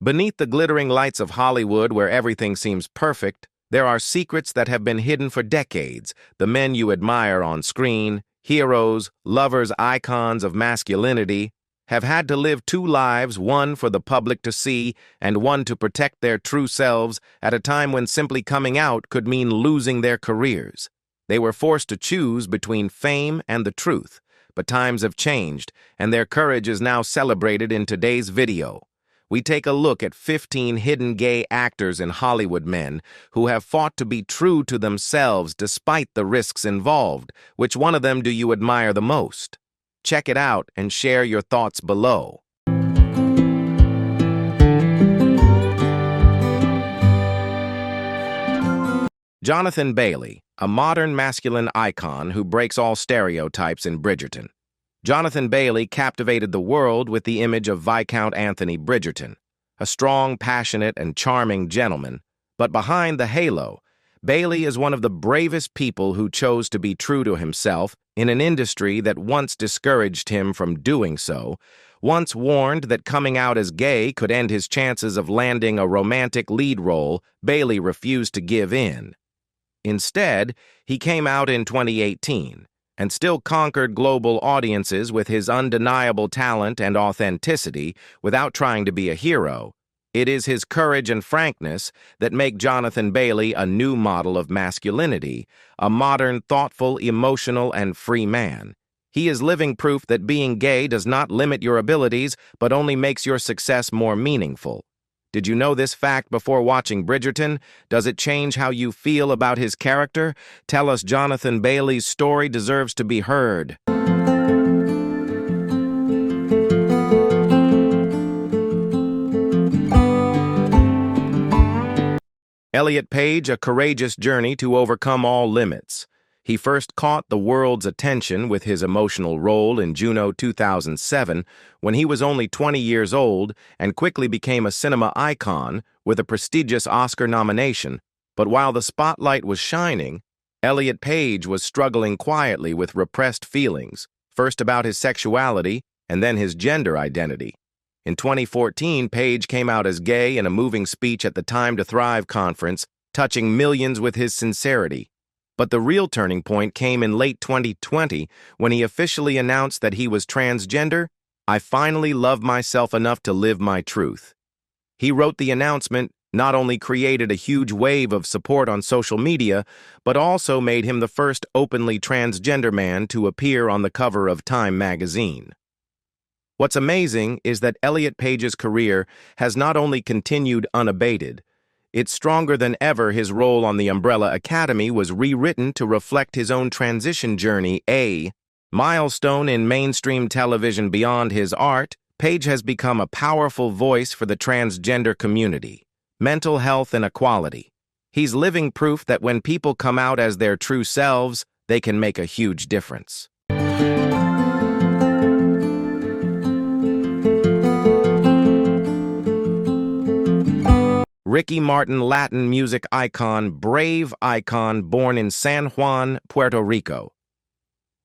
Beneath the glittering lights of Hollywood, where everything seems perfect, there are secrets that have been hidden for decades. The men you admire on screen, heroes, lovers, icons of masculinity, have had to live two lives, one for the public to see and one to protect their true selves at a time when simply coming out could mean losing their careers. They were forced to choose between fame and the truth, but times have changed, and their courage is now celebrated in today's video. We take a look at 15 hidden gay actors and Hollywood men who have fought to be true to themselves despite the risks involved. Which one of them do you admire the most? Check it out and share your thoughts below. Jonathan Bailey, a modern masculine icon who breaks all stereotypes in Bridgerton. Jonathan Bailey captivated the world with the image of Viscount Anthony Bridgerton, a strong, passionate, and charming gentleman. But behind the halo, Bailey is one of the bravest people who chose to be true to himself in an industry that once discouraged him from doing so, once warned that coming out as gay could end his chances of landing a romantic lead role. Bailey refused to give in. Instead, he came out in 2018 and still conquered global audiences with his undeniable talent and authenticity without trying to be a hero. It is his courage and frankness that make Jonathan Bailey a new model of masculinity, a modern, thoughtful, emotional, and free man. He is living proof that being gay does not limit your abilities, but only makes your success more meaningful. Did you know this fact before watching Bridgerton? Does it change how you feel about his character? Tell us Jonathan Bailey's story deserves to be heard. Elliot Page, a courageous journey to overcome all limits. He first caught the world's attention with his emotional role in Juno 2007 when he was only 20 years old and quickly became a cinema icon with a prestigious Oscar nomination. But while the spotlight was shining, Elliot Page was struggling quietly with repressed feelings, first about his sexuality and then his gender identity. In 2014, Page came out as gay in a moving speech at the Time to Thrive conference, touching millions with his sincerity. But the real turning point came in late 2020 when he officially announced that he was transgender. "I finally love myself enough to live my truth." He wrote the announcement not only created a huge wave of support on social media, but also made him the first openly transgender man to appear on the cover of Time magazine. What's amazing is that Elliot Page's career has not only continued unabated, it's stronger than ever. His role on the Umbrella Academy was rewritten to reflect his own transition journey, a milestone in mainstream television. Beyond his art, Page has become a powerful voice for the transgender community, mental health, and equality. He's living proof that when people come out as their true selves, they can make a huge difference. Ricky Martin, Latin music icon, brave icon, born in San Juan, Puerto Rico.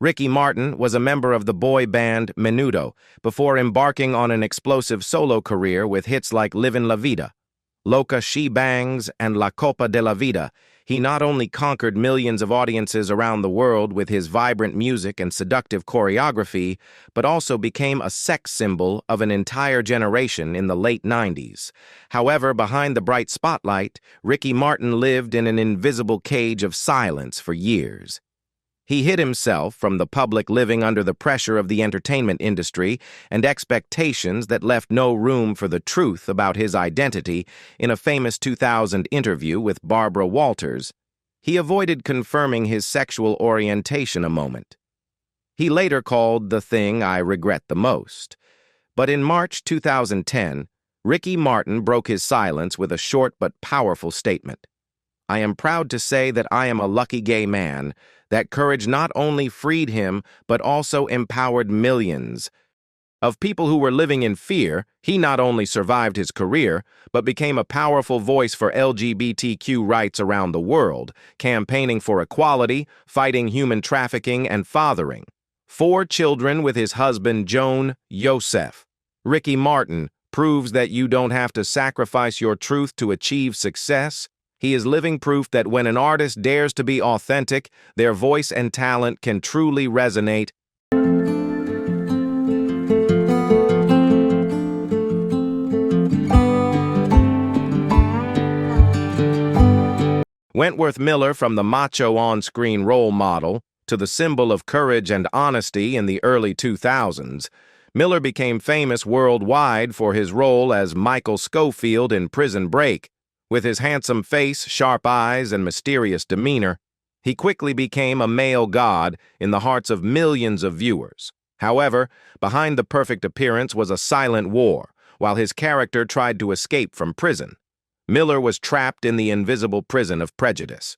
Ricky Martin was a member of the boy band Menudo before embarking on an explosive solo career with hits like Livin' La Vida, Loca She Bangs, and La Copa de la Vida. He not only conquered millions of audiences around the world with his vibrant music and seductive choreography, but also became a sex symbol of an entire generation in the late 90s. However, behind the bright spotlight, Ricky Martin lived in an invisible cage of silence for years. He hid himself from the public, living under the pressure of the entertainment industry and expectations that left no room for the truth about his identity. In a famous 2000 interview with Barbara Walters, he avoided confirming his sexual orientation a moment. He later called the thing I regret the most. But in March 2010, Ricky Martin broke his silence with a short but powerful statement. "I am proud to say that I am a lucky gay man. That courage not only freed him, but also empowered millions of people who were living in fear." He not only survived his career, but became a powerful voice for LGBTQ rights around the world, campaigning for equality, fighting human trafficking, and fathering 4 children with his husband Joan Yosef. Ricky Martin, proves that you don't have to sacrifice your truth to achieve success. He is living proof that when an artist dares to be authentic, their voice and talent can truly resonate. Wentworth Miller, from the macho on-screen role model to the symbol of courage and honesty in the early 2000s, Miller became famous worldwide for his role as Michael Scofield in Prison Break. With his handsome face, sharp eyes, and mysterious demeanor, he quickly became a male god in the hearts of millions of viewers. However, behind the perfect appearance was a silent war, while his character tried to escape from prison. Miller was trapped in the invisible prison of prejudice.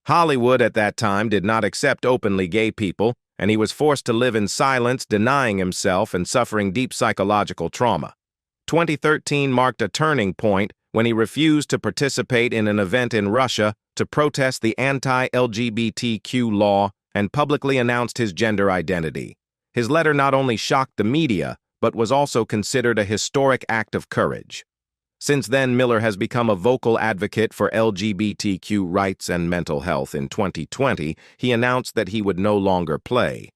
Hollywood at that time did not accept openly gay people, and he was forced to live in silence, denying himself and suffering deep psychological trauma. 2013 marked a turning point when he refused to participate in an event in Russia to protest the anti-LGBTQ law and publicly announced his gender identity. His letter not only shocked the media, but was also considered a historic act of courage. Since then, Miller has become a vocal advocate for LGBTQ rights and mental health. In 2020, he announced that he would no longer play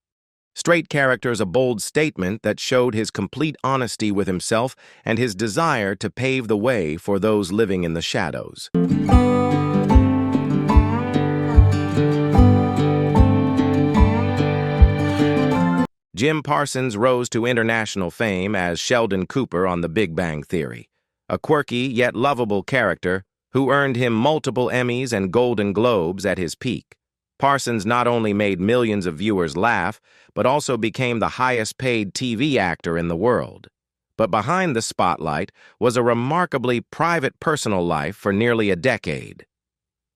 straight characters, a bold statement that showed his complete honesty with himself and his desire to pave the way for those living in the shadows. Jim Parsons rose to international fame as Sheldon Cooper on The Big Bang Theory, a quirky yet lovable character who earned him multiple Emmys and Golden Globes at his peak. Parsons not only made millions of viewers laugh, but also became the highest-paid TV actor in the world. But behind the spotlight was a remarkably private personal life for nearly a decade.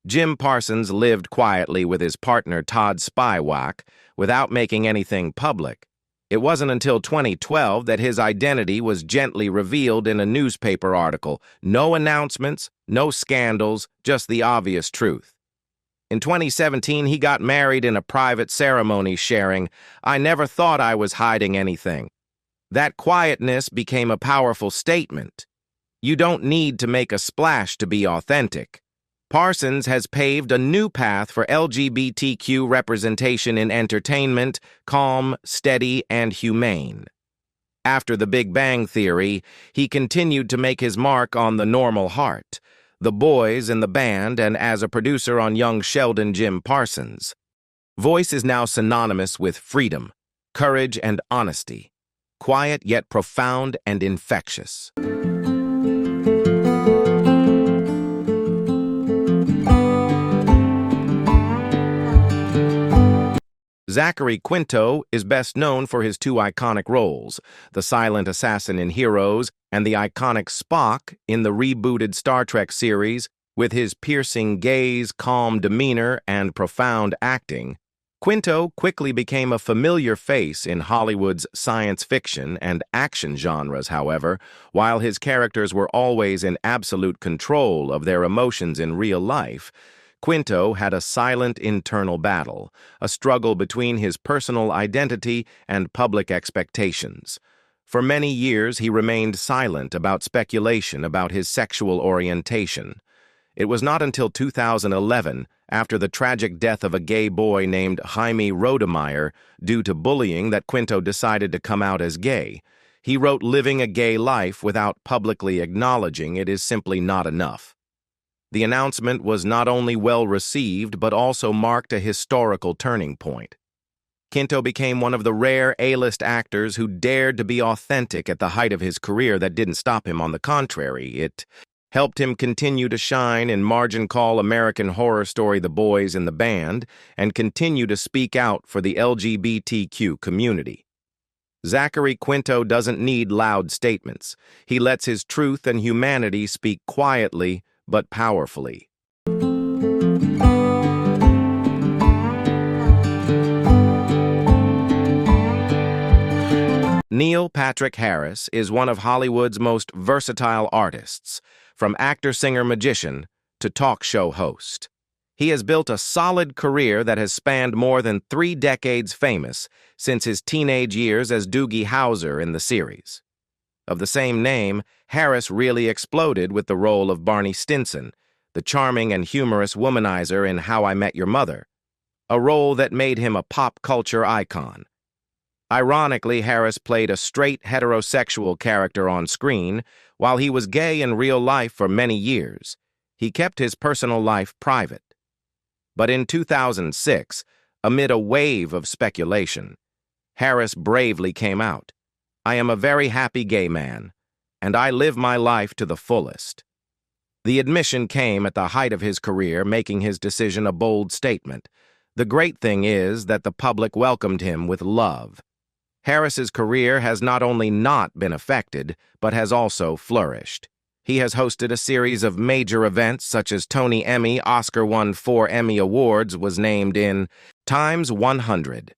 Jim Parsons lived quietly with his partner Todd Spywak without making anything public. It wasn't until 2012 that his identity was gently revealed in a newspaper article. No announcements, no scandals, just the obvious truth. In 2017, he got married in a private ceremony, sharing, "I never thought I was hiding anything." That quietness became a powerful statement. You don't need to make a splash to be authentic. Parsons has paved a new path for LGBTQ representation in entertainment, calm, steady, and humane. After The Big Bang Theory, he continued to make his mark on The Normal Heart, The Boys in the Band, and as a producer on Young Sheldon. Jim Parsons' voice is now synonymous with freedom, courage, and honesty, quiet yet profound and infectious. Zachary Quinto is best known for his two iconic roles, the silent assassin in Heroes and the iconic Spock in the rebooted Star Trek series. With his piercing gaze, calm demeanor, and profound acting, Quinto quickly became a familiar face in Hollywood's science fiction and action genres. However, while his characters were always in absolute control of their emotions in real life, Quinto had a silent internal battle, a struggle between his personal identity and public expectations. For many years, he remained silent about speculation about his sexual orientation. It was not until 2011, after the tragic death of a gay boy named Jaime Rodemeyer due to bullying, that Quinto decided to come out as gay. He wrote, "Living a gay life without publicly acknowledging it is simply not enough." The announcement was not only well received, but also marked a historical turning point. Quinto became one of the rare A-list actors who dared to be authentic at the height of his career. That didn't stop him. On the contrary, it helped him continue to shine in Margin Call American Horror Story The Boys in the Band and continue to speak out for the LGBTQ community. Zachary Quinto doesn't need loud statements. He lets his truth and humanity speak quietly but powerfully. Neil Patrick Harris is one of Hollywood's most versatile artists, from actor, singer, magician to talk show host. He has built a solid career that has spanned more than 3 decades, famous since his teenage years as Doogie Howser in the series. Of the same name, Harris really exploded with the role of Barney Stinson, the charming and humorous womanizer in How I Met Your Mother, a role that made him a pop culture icon. Ironically, Harris played a straight heterosexual character on screen, while he was gay in real life for many years. He kept his personal life private. But in 2006, amid a wave of speculation, Harris bravely came out. "I am a very happy gay man, and I live my life to the fullest." The admission came at the height of his career, making his decision a bold statement. The great thing is that the public welcomed him with love. Harris's career has not only not been affected, but has also flourished. He has hosted a series of major events such as Tony Emmy, Oscar won 4 Emmy Awards, was named in Times 100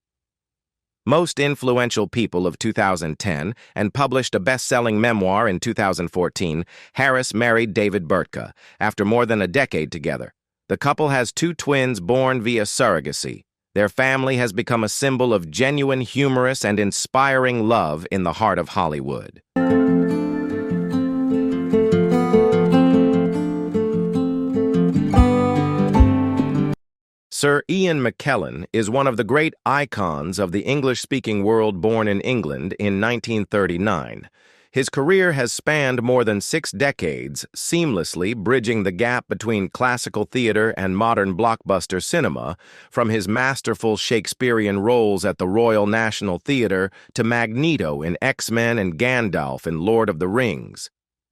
Most Influential People of 2010, and published a best-selling memoir in 2014. Harris married David Burtka after more than a decade together. The couple has 2 twins born via surrogacy. Their family has become a symbol of genuine, humorous, and inspiring love in the heart of Hollywood. Sir Ian McKellen is one of the great icons of the English-speaking world, born in England in 1939. His career has spanned more than 6 decades, seamlessly bridging the gap between classical theater and modern blockbuster cinema, from his masterful Shakespearean roles at the Royal National Theatre to Magneto in X-Men and Gandalf in Lord of the Rings.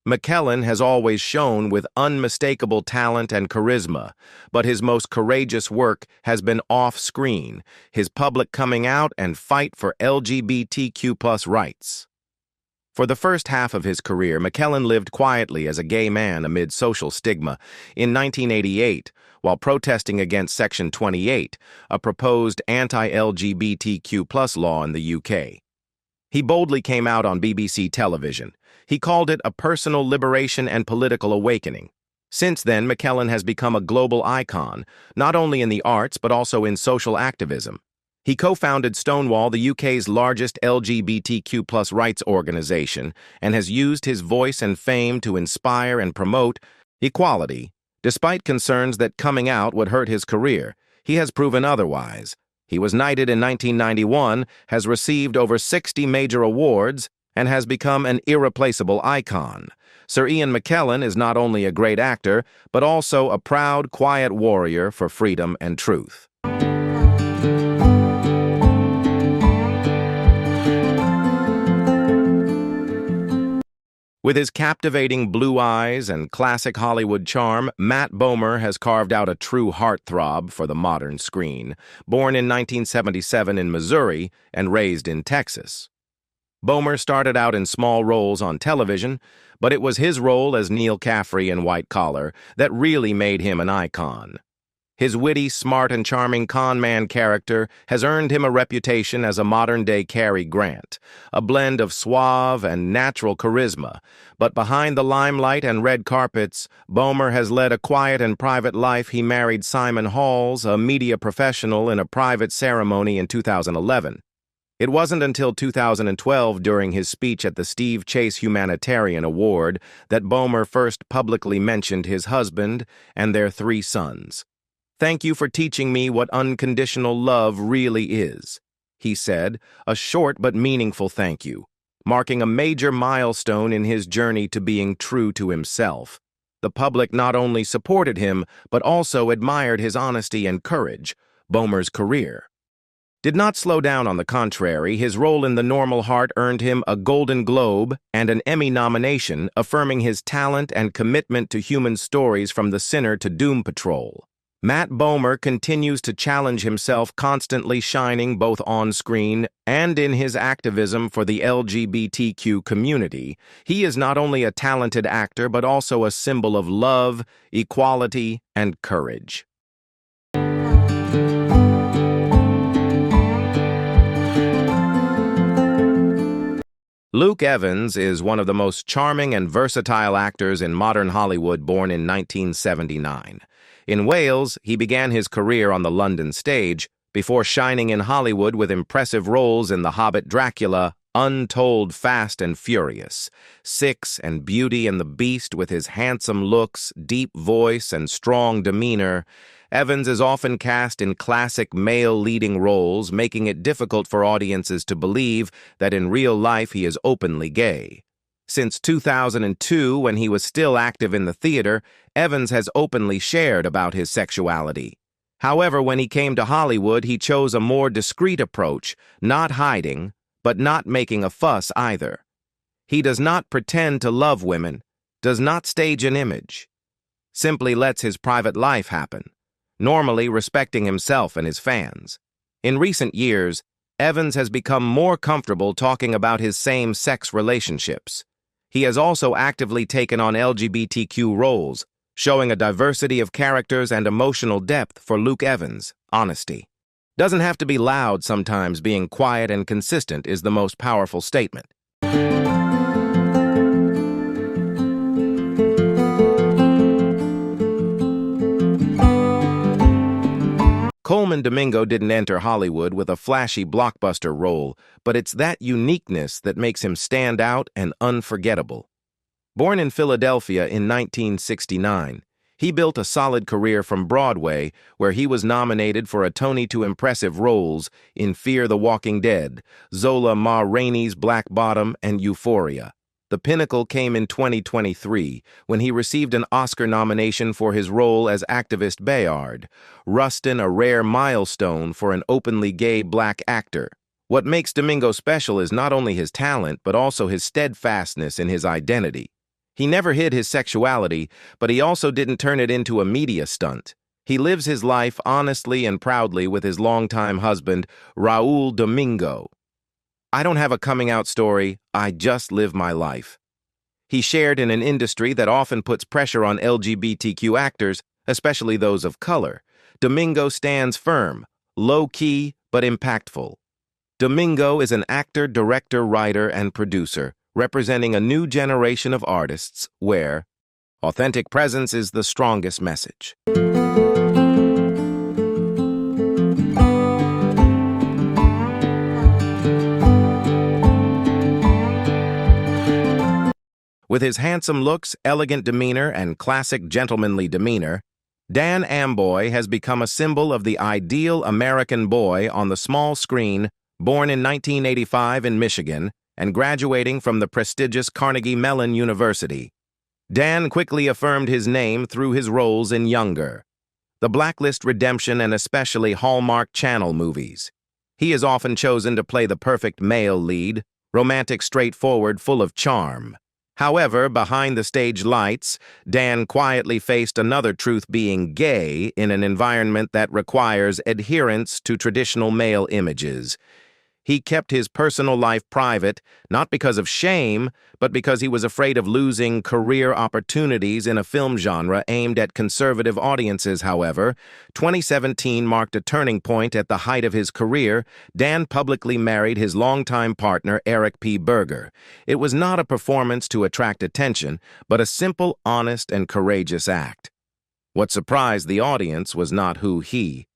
McKellen has always shone with unmistakable talent and charisma, but his most courageous work has been off-screen, his public coming out and fight for LGBTQ+ rights. For the first half of his career, McKellen lived quietly as a gay man amid social stigma. In 1988, while protesting against Section 28, a proposed anti-LGBTQ+ law in the UK, he boldly came out on BBC television. He called it a personal liberation and political awakening. Since then, McKellen has become a global icon, not only in the arts but also in social activism. He co-founded Stonewall, the UK's largest LGBTQ+ rights organization, and has used his voice and fame to inspire and promote equality. Despite concerns that coming out would hurt his career, he has proven otherwise. He was knighted in 1991, has received over 60 major awards, and has become an irreplaceable icon. Sir Ian McKellen is not only a great actor, but also a proud, quiet warrior for freedom and truth. With his captivating blue eyes and classic Hollywood charm, Matt Bomer has carved out a true heartthrob for the modern screen. Born in 1977 in Missouri and raised in Texas, Bomer started out in small roles on television, but it was his role as Neil Caffrey in White Collar that really made him an icon. His witty, smart, and charming con man character has earned him a reputation as a modern-day Cary Grant, a blend of suave and natural charisma. But behind the limelight and red carpets, Bomer has led a quiet and private life. He married Simon Halls, a media professional, in a private ceremony in 2011. It wasn't until 2012, during his speech at the Steve Chase Humanitarian Award, that Bomer first publicly mentioned his husband and their 3 sons. "Thank you for teaching me what unconditional love really is," he said, a short but meaningful thank you, marking a major milestone in his journey to being true to himself. The public not only supported him, but also admired his honesty and courage. Bomer's career did not slow down. On the contrary, his role in The Normal Heart earned him a Golden Globe and an Emmy nomination, affirming his talent and commitment to human stories, from The Sinner to Doom Patrol. Matt Bomer continues to challenge himself, constantly shining both on screen and in his activism for the LGBTQ community. He is not only a talented actor, but also a symbol of love, equality, and courage. Luke Evans is one of the most charming and versatile actors in modern Hollywood, born in 1979. In Wales, he began his career on the London stage, before shining in Hollywood with impressive roles in The Hobbit, Dracula, untold Fast and Furious, Six and Beauty and the Beast with his handsome looks, deep voice, and strong demeanor, Evans is often cast in classic male leading roles, making it difficult for audiences to believe that in real life he is openly gay. Since 2002, when he was still active in the theater, Evans has openly shared about his sexuality. However, when he came to Hollywood, he chose a more discreet approach, not hiding, but not making a fuss either. He does not pretend to love women, does not stage an image, simply lets his private life happen, normally respecting himself and his fans. In recent years, Evans has become more comfortable talking about his same-sex relationships. He has also actively taken on LGBTQ roles, showing a diversity of characters and emotional depth for Luke Evans' honesty. Doesn't have to be loud sometimes. Being quiet and consistent is the most powerful statement. Colman Domingo didn't enter Hollywood with a flashy blockbuster role, but it's that uniqueness that makes him stand out and unforgettable. Born in Philadelphia in 1969, he built a solid career from Broadway, where he was nominated for a Tony to impressive roles in Fear the Walking Dead, Zola Ma Rainey's Black Bottom, and Euphoria. The pinnacle came in 2023, when he received an Oscar nomination for his role as activist Bayard, Rustin, a rare milestone for an openly gay black actor. What makes Domingo special is not only his talent, but also his steadfastness in his identity. He never hid his sexuality, but he also didn't turn it into a media stunt. He lives his life honestly and proudly with his longtime husband, Raul Domingo. "I don't have a coming-out story, I just live my life." He shared in an industry that often puts pressure on LGBTQ actors, especially those of color. Domingo stands firm, low-key, but impactful. Domingo is an actor, director, writer, and producer, representing a new generation of artists where authentic presence is the strongest message. With his handsome looks, elegant demeanor, and classic gentlemanly demeanor, Dan Amboy has become a symbol of the ideal American boy on the small screen, born in 1985 in Michigan and graduating from the prestigious Carnegie Mellon University. Dan quickly affirmed his name through his roles in Younger, The Blacklist, Redemption, and especially Hallmark Channel movies. He is often chosen to play the perfect male lead, romantic, straightforward, full of charm. However, behind the stage lights, Dan quietly faced another truth: being gay in an environment that requires adherence to traditional male images. He kept his personal life private, not because of shame, but because he was afraid of losing career opportunities in a film genre aimed at conservative audiences. However, 2017 marked a turning point. At the height of his career, Dan publicly married his longtime partner, Eric P. Berger. It was not a performance to attract attention, but a simple, honest, and courageous act. What surprised the audience was not who he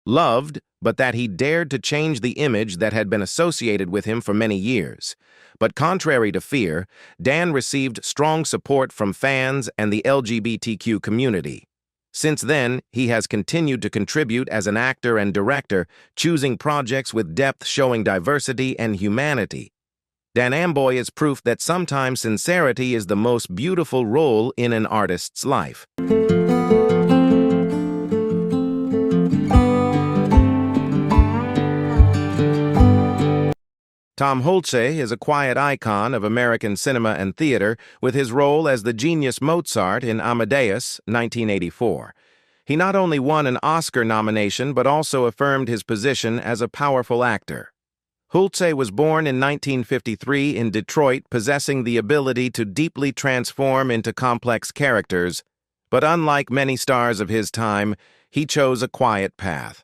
loved, but that he dared to change the image that had been associated with him for many years. But contrary to fear, Dan received strong support from fans and the LGBTQ community. Since then, he has continued to contribute as an actor and director, choosing projects with depth, showing diversity and humanity. Dan Amboy is proof that sometimes sincerity is the most beautiful role in an artist's life. Tom Hulce is a quiet icon of American cinema and theater, with his role as the genius Mozart in Amadeus, 1984. He not only won an Oscar nomination, but also affirmed his position as a powerful actor. Hulce was born in 1953 in Detroit, possessing the ability to deeply transform into complex characters, but unlike many stars of his time, he chose a quiet path.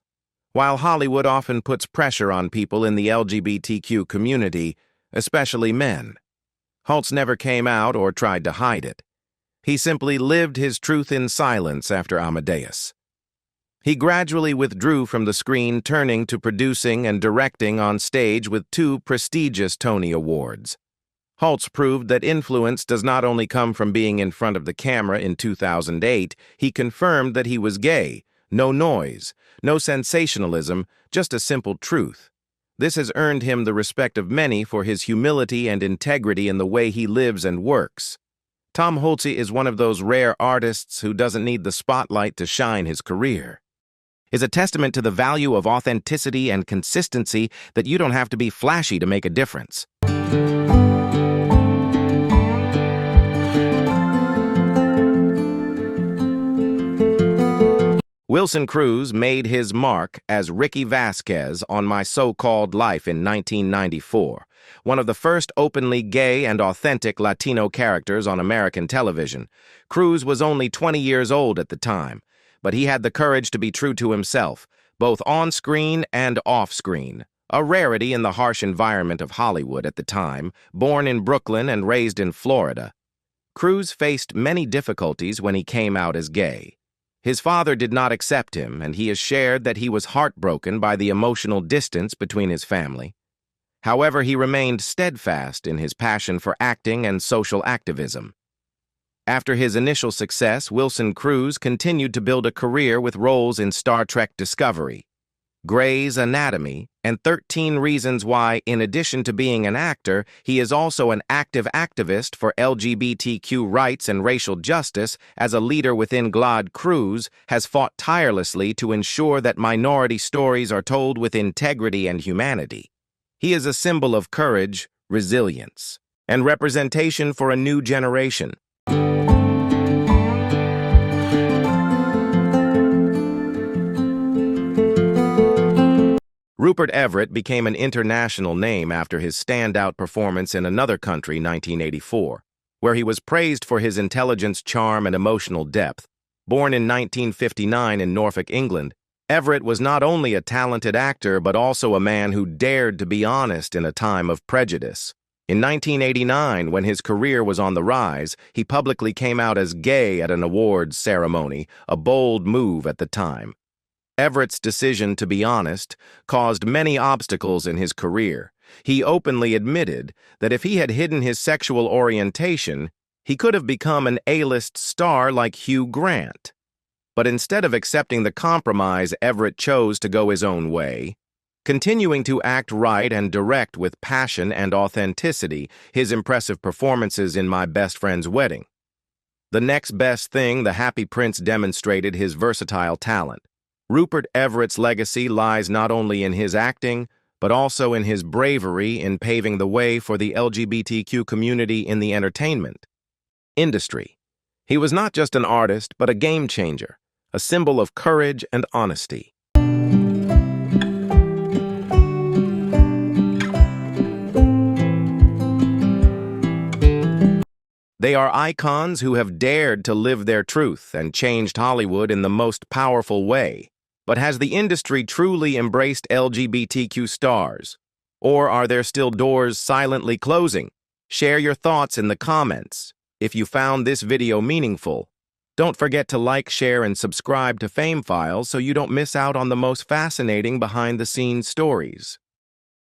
While Hollywood often puts pressure on people in the LGBTQ community, especially men, Hulce never came out or tried to hide it. He simply lived his truth in silence after Amadeus. He gradually withdrew from the screen, turning to producing and directing on stage with 2 prestigious Tony Awards. Hulce proved that influence does not only come from being in front of the camera. In 2008, he confirmed that he was gay. No noise, no sensationalism, just a simple truth. This has earned him the respect of many for his humility and integrity in the way he lives and works. Tom Hulce is one of those rare artists who doesn't need the spotlight to shine his career. Is a testament to the value of authenticity and consistency that you don't have to be flashy to make a difference. Wilson Cruz made his mark as Ricky Vasquez on My So-Called Life in 1994, one of the first openly gay and authentic Latino characters on American television. Cruz was only 20 years old at the time, but he had the courage to be true to himself, both on-screen and off-screen, a rarity in the harsh environment of Hollywood at the time. Born in Brooklyn and raised in Florida, Cruz faced many difficulties when he came out as gay. His father did not accept him, and he has shared that he was heartbroken by the emotional distance between his family. However, he remained steadfast in his passion for acting and social activism. After his initial success, Wilson Cruz continued to build a career with roles in Star Trek Discovery, Grey's Anatomy, and 13 Reasons Why. In addition to being an actor, he is also an active activist for LGBTQ rights and racial justice. As a leader within GLAAD, Cruz has fought tirelessly to ensure that minority stories are told with integrity and humanity. He is a symbol of courage, resilience, and representation for a new generation. Rupert Everett became an international name after his standout performance in Another Country, 1984, where he was praised for his intelligence, charm, and emotional depth. Born in 1959 in Norfolk, England, Everett was not only a talented actor but also a man who dared to be honest in a time of prejudice. In 1989, when his career was on the rise, he publicly came out as gay at an awards ceremony, a bold move at the time. Everett's decision to be honest caused many obstacles in his career. He openly admitted that if he had hidden his sexual orientation, he could have become an A-list star like Hugh Grant. But instead of accepting the compromise, Everett chose to go his own way, continuing to act right and direct with passion and authenticity. His impressive performances in My Best Friend's Wedding, The Next Best Thing, The Happy Prince demonstrated his versatile talent. Rupert Everett's legacy lies not only in his acting, but also in his bravery in paving the way for the LGBTQ community in the entertainment industry. He was not just an artist, but a game changer, a symbol of courage and honesty. They are icons who have dared to live their truth and changed Hollywood in the most powerful way. But has the industry truly embraced LGBTQ stars? Or are there still doors silently closing? Share your thoughts in the comments. If you found this video meaningful, don't forget to like, share, and subscribe to Fame Files so you don't miss out on the most fascinating behind-the-scenes stories.